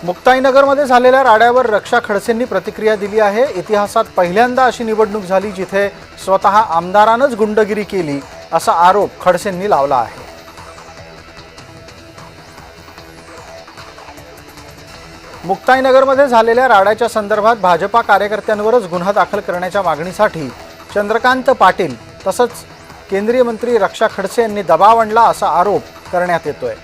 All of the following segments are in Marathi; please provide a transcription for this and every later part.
मुक्ताईनगरमध्ये झालेल्या राड्यावर रक्षा खडसेंनी प्रतिक्रिया दिली आहे। इतिहासात पहिल्यांदा अशी निवडणूक झाली जिथे स्वतः आमदारांनीच गुंडगिरी केली असा आरोप खडसेंनी लावला आहे। मुक्ताईनगरमध्ये झालेल्या राड्याच्या संदर्भात भाजपा कार्यकर्त्यांवरच गुन्हा दाखल करण्याच्या मागणीसाठी चंद्रकांत पाटील तसंच केंद्रीय मंत्री रक्षा खडसे यांनी दबाव आणला असा आरोप करण्यात येतोय।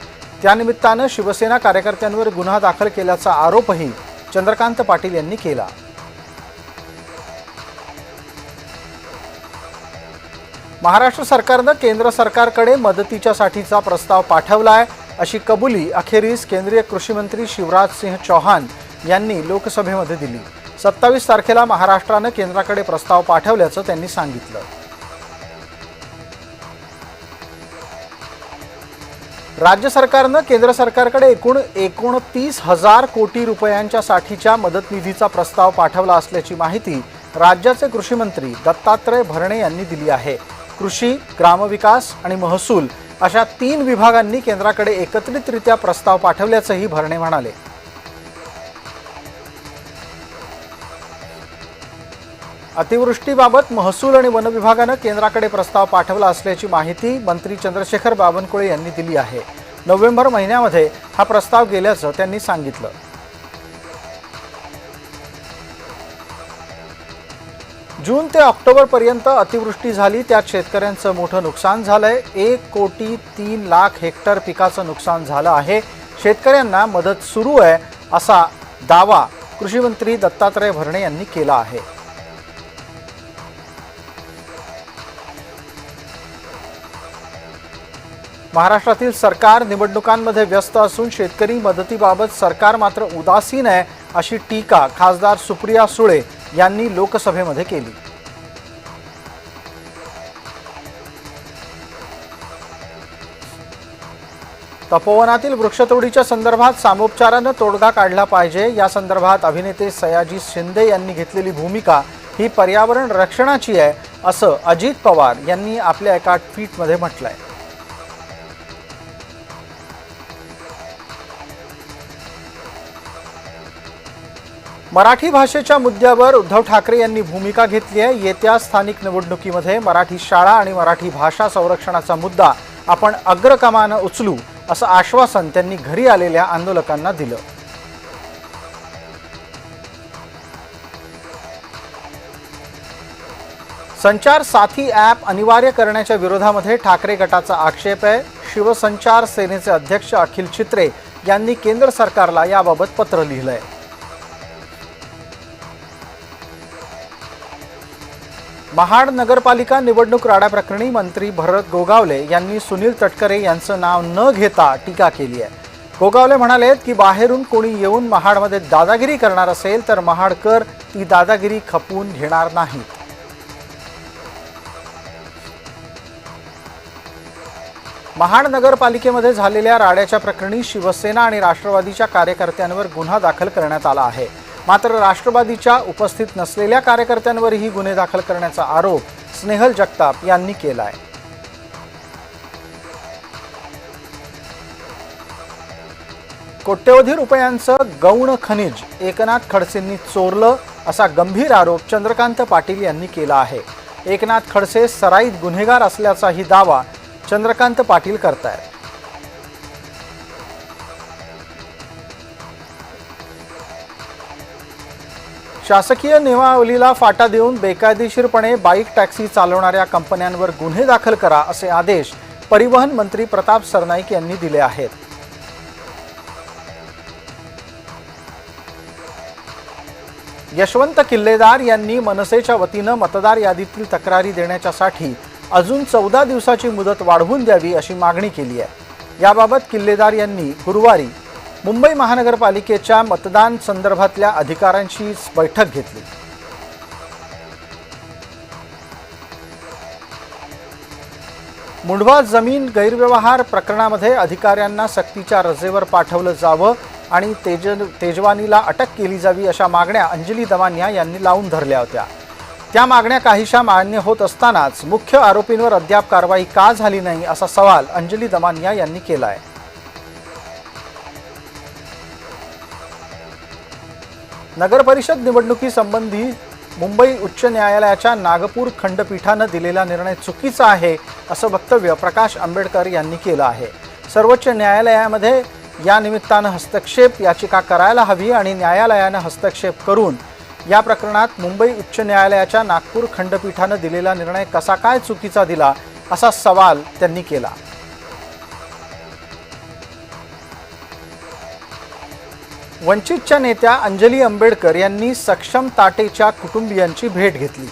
त्यानिमित्ताने शिवसेना कार्यकर्त्यांवर गुन्हा दाखल केल्याचा आरोपही चंद्रकांत पाटील यांनी केला। महाराष्ट्र सरकारने केंद्र सरकारकडे मदतीच्यासाठीचा प्रस्ताव पाठवलाय अशी कबुली अखेरीस केंद्रीय कृषी मंत्री शिवराज सिंह चौहान यांनी लोकसभेमध्ये दिली। 27 तारखेला महाराष्ट्राने केंद्राकडे प्रस्ताव पाठवल्याचं त्यांनी सांगितलं। राज्य सरकारने केंद्र सरकारकडे एकूण 29,000 कोटी रुपयांच्या साठीच्या मदत निधीचा प्रस्ताव पाठवला असल्याची माहिती राज्याचे कृषी मंत्री दत्तात्रय भरणे यांनी दिली आहे। कृषी, ग्रामविकास आणि महसूल अशा 3 विभागांनी केंद्राकडे एकत्रितरित्या प्रस्ताव पाठवल्याचंही भरणे म्हणाले। अतिवृष्टीबाबत महसूल आणि वन विभागाने केंद्राकडे प्रस्ताव पाठवला असल्याची माहिती मंत्री चंद्रशेखर बावनकुळे यांनी दिली आहे। नोव्हेंबर महिन्यामध्ये हा प्रस्ताव गेल्याचं त्यांनी सांगितलं। जून ते ऑक्टोबर पर्यंत अतिवृष्टी झाली, त्यात शेतकऱ्यांचं मोठं नुकसान झालंय। 1,03,00,000 हेक्टर पिकाचं नुकसान झालं आहे। शेतकऱ्यांना मदत सुरू आहे असा दावा कृषी मंत्री दत्तात्रय भरणे यांनी केला आहे। महाराष्ट्रातील सरकार निवडणुकांमध्ये व्यस्त असून शेतकरी मदतीबाबत सरकार मात्र उदासीन आहे अशी टीका खासदार सुप्रिया सुळे यांनी लोकसभेमध्ये केली। तपोवनातील वृक्षतोडीच्या संदर्भात सामोपचाराने तोडगा काढला पाहिजे। या संदर्भात अभिनेते सयाजी शिंदे यांनी घेतलेली भूमिका ही पर्यावरण रक्षणाची आहे असं अजित पवार यांनी आपल्या एका ट्विटमध्ये म्हटलंय। मराठी भाषेच्या मुद्द्यावर उद्धव ठाकरे यांनी भूमिका घेतली आहे। येत्या स्थानिक निवडणुकीमध्ये मराठी शाळा आणि मराठी भाषा संरक्षणाचा मुद्दा आपण अग्रक्रमाने उचलू असं आश्वासन त्यांनी घरी आलेल्या आंदोलकांना दिलं। संचार साथी ॲप अनिवार्य करण्याच्या विरोधामध्ये ठाकरे गटाचा आक्षेप आहे। शिवसंचार सेनेचे अध्यक्ष अखिल चित्रे यांनी केंद्र सरकारला याबाबत पत्र लिहिलंय। महाड नगरपालिका निवडणूक राड्याप्रकरणी मंत्री भरत गोगावले यांनी सुनील तटकरे यांचं नाव न घेता टीका केली आहे। गोगावले म्हणाले की बाहेरून कोणी येऊन महाडमध्ये दादागिरी करणार असेल तर महाडकर ती दादागिरी खपवून घेणार नाहीत। महाड नगरपालिकेमध्ये झालेल्या राड्याच्या प्रकरणी शिवसेना आणि राष्ट्रवादीच्या कार्यकर्त्यांवर गुन्हा दाखल करण्यात आला आहे। मात्र राष्ट्रवादीच्या उपस्थित नसलेल्या कार्यकर्त्यांवरही गुन्हे दाखल करण्याचा आरोप स्नेहल जगताप यांनी केला आहे। कोट्यवधी रुपयांचं गौण खनिज एकनाथ खडसेंनी चोरलं असा गंभीर आरोप चंद्रकांत पाटील यांनी केला आहे। एकनाथ खडसे सराईत गुन्हेगार असल्याचाही दावा चंद्रकांत पाटील करतायत। शासकीय नियमावलीला फाटा देऊन बेकायदेशीरपणे बाईक टॅक्सी चालवणाऱ्या कंपन्यांवर गुन्हे दाखल करा असे आदेश परिवहन मंत्री प्रताप सरनाईक यांनी दिले आहेत। यशवंत किल्लेदार यांनी मनसेच्या वतीने मतदार यादीतील तक्रारी देण्यासाठी अजून 14 दिवसाची मुदत वाढवून द्यावी अशी मागणी केली आहे। याबाबत किल्लेदार यांनी गुरुवारी मुंबई महानगरपालिकेच्या मतदान संदर्भातल्या अधिकाऱ्यांची बैठक घेतली। मुंढवा जमीन गैरव्यवहार प्रकरणामध्ये अधिकाऱ्यांना सक्तीच्या रजेवर पाठवलं जावं आणि तेजवानीला अटक केली जावी अशा मागण्या अंजली दमानिया यांनी लावून धरल्या होत्या। त्या मागण्या काहीशा मान्य होत असतानाच मुख्य आरोपींवर अद्याप कारवाई का झाली नाही असा सवाल अंजली दमानिया यांनी केला आहे। नगर परिषद निवडणुकीसंबंधी मुंबई उच्च न्यायालयाच्या नागपूर खंडपीठानं दिलेला निर्णय चुकीचा आहे असं वक्तव्य प्रकाश आंबेडकर यांनी केलं आहे। सर्वोच्च न्यायालयामध्ये या निमित्तानं हस्तक्षेप याचिका करायला हवी आणि न्यायालयानं हस्तक्षेप करून या प्रकरणात मुंबई उच्च न्यायालयाच्या नागपूर खंडपीठानं दिलेला निर्णय कसा काय चुकीचा दिला असा सवाल त्यांनी केला। वंचितच्या नेत्या अंजली अंबेडकर यांनी सक्षम ताटेच्या कुटुंबियांची भेट घेतली।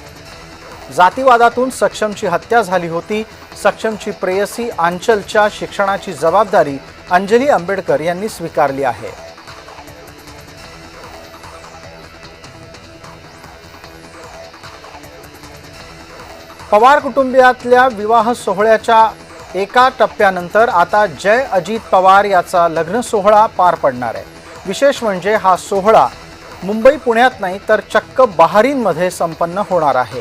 जातीवादातून सक्षमची हत्या झाली होती। सक्षमची प्रेयसी आंचलच्या शिक्षणाची जबाबदारी अंजली अंबेडकर यांनी स्वीकारली आहे। पवार कुटुंबियातल्या विवाह सोहळ्याच्या एका टप्प्यानंतर आता जय अजित पवार याचा लग्न सोहळा पार पडणार आहे। विशेष म्हणजे हा सोहळा मुंबई पुण्यात नाही तर चक्क बहारीनमध्ये संपन्न होणार आहे।